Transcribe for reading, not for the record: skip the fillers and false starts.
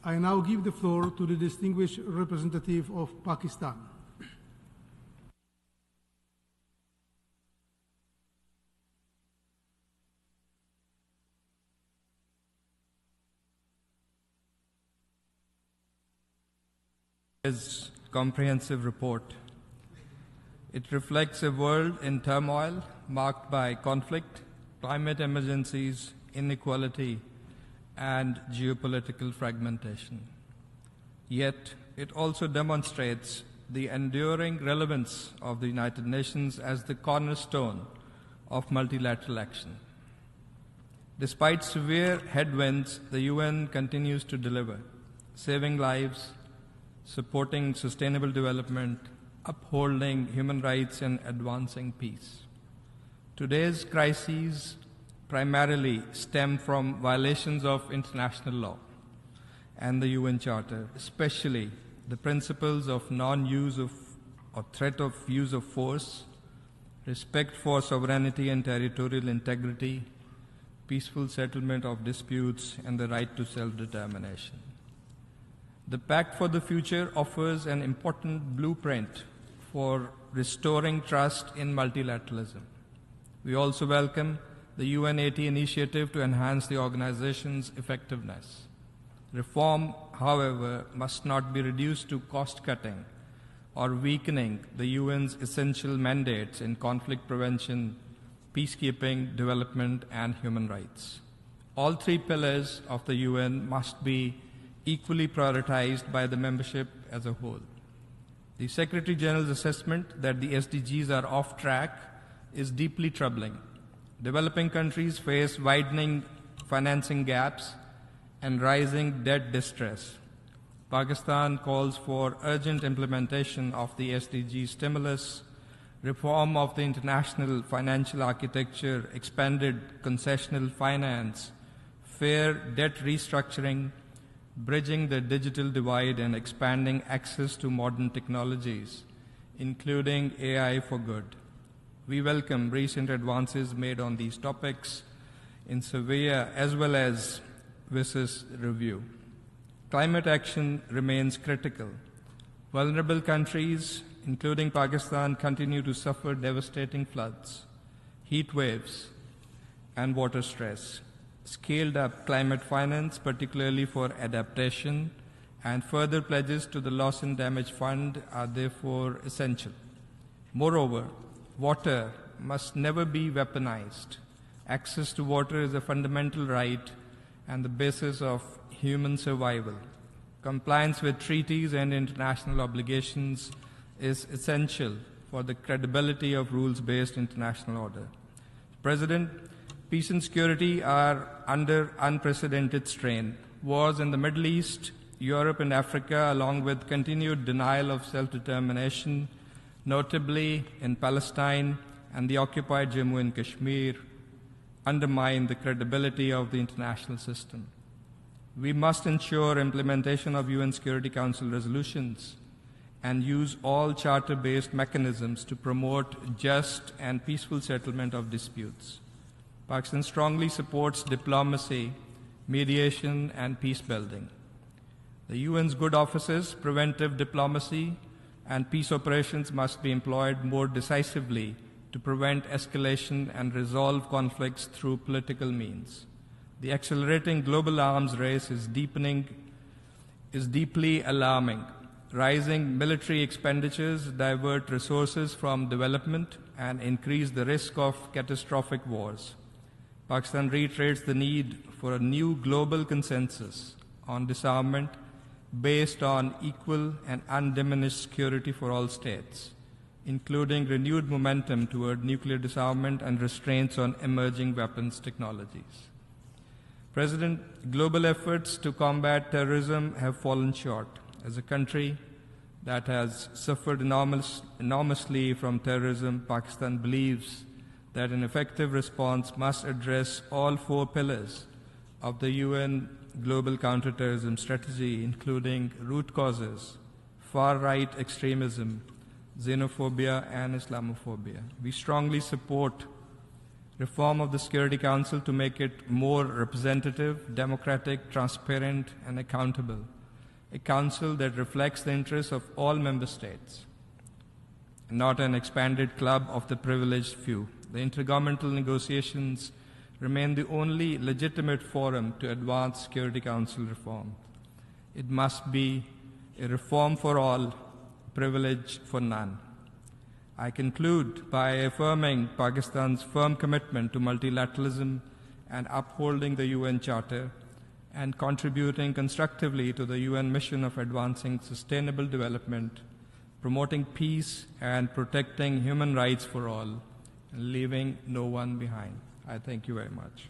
I now give the floor to the distinguished representative of Pakistan. His comprehensive report. It reflects a world in turmoil marked by conflict, climate emergencies, inequality, and geopolitical fragmentation. Yet, it also demonstrates the enduring relevance of the United Nations as the cornerstone of multilateral action. Despite severe headwinds, the UN continues to deliver, saving lives, supporting sustainable development, upholding human rights, and advancing peace. Today's crises primarily stem from violations of international law and the UN Charter, especially the principles of non-use of or threat of use of force, respect for sovereignty and territorial integrity, peaceful settlement of disputes, and the right to self-determination. The Pact for the Future offers an important blueprint for restoring trust in multilateralism. We also welcome the UN80 initiative to enhance the organization's effectiveness. Reform, however, must not be reduced to cost-cutting or weakening the UN's essential mandates in conflict prevention, peacekeeping, development, and human rights. All three pillars of the UN must be equally prioritized by the membership as a whole. The Secretary General's assessment that the SDGs are off track is deeply troubling. Developing countries face widening financing gaps and rising debt distress. Pakistan calls for urgent implementation of the SDG stimulus, reform of the international financial architecture, expanded concessional finance, fair debt restructuring, bridging the digital divide, and expanding access to modern technologies, including AI for good. We welcome recent advances made on these topics in Sevilla as well as WSIS review. Climate action remains critical. Vulnerable countries, including Pakistan, continue to suffer devastating floods, heat waves, and water stress. Scaled up climate finance, particularly for adaptation, and further pledges to the Loss and Damage Fund are therefore essential. Moreover, water must never be weaponized. Access to water is a fundamental right and the basis of human survival. Compliance with treaties and international obligations is essential for the credibility of rules-based international order. President, peace and security are under unprecedented strain. Wars in the Middle East, Europe, and Africa, along with continued denial of self-determination, notably in Palestine and the occupied Jammu and Kashmir, undermine the credibility of the international system. We must ensure implementation of UN Security Council resolutions and use all charter-based mechanisms to promote just and peaceful settlement of disputes. Pakistan strongly supports diplomacy, mediation, and peace building. The UN's good offices, preventive diplomacy, and peace operations must be employed more decisively to prevent escalation and resolve conflicts through political means. The accelerating global arms race is deeply alarming. Rising military expenditures divert resources from development and increase the risk of catastrophic wars. Pakistan reiterates the need for a new global consensus on disarmament based on equal and undiminished security for all states, including renewed momentum toward nuclear disarmament and restraints on emerging weapons technologies. President, global efforts to combat terrorism have fallen short. As a country that has suffered enormously from terrorism, Pakistan believes that an effective response must address all four pillars of the UN global counterterrorism strategy, including root causes, far-right extremism, xenophobia, and Islamophobia. We strongly support reform of the Security Council to make it more representative, democratic, transparent, and accountable, a council that reflects the interests of all member states, not an expanded club of the privileged few. The intergovernmental negotiations remain the only legitimate forum to advance Security Council reform. It must be a reform for all, privilege for none. I conclude by affirming Pakistan's firm commitment to multilateralism and upholding the UN Charter and contributing constructively to the UN mission of advancing sustainable development, promoting peace and protecting human rights for all, and leaving no one behind. I thank you very much.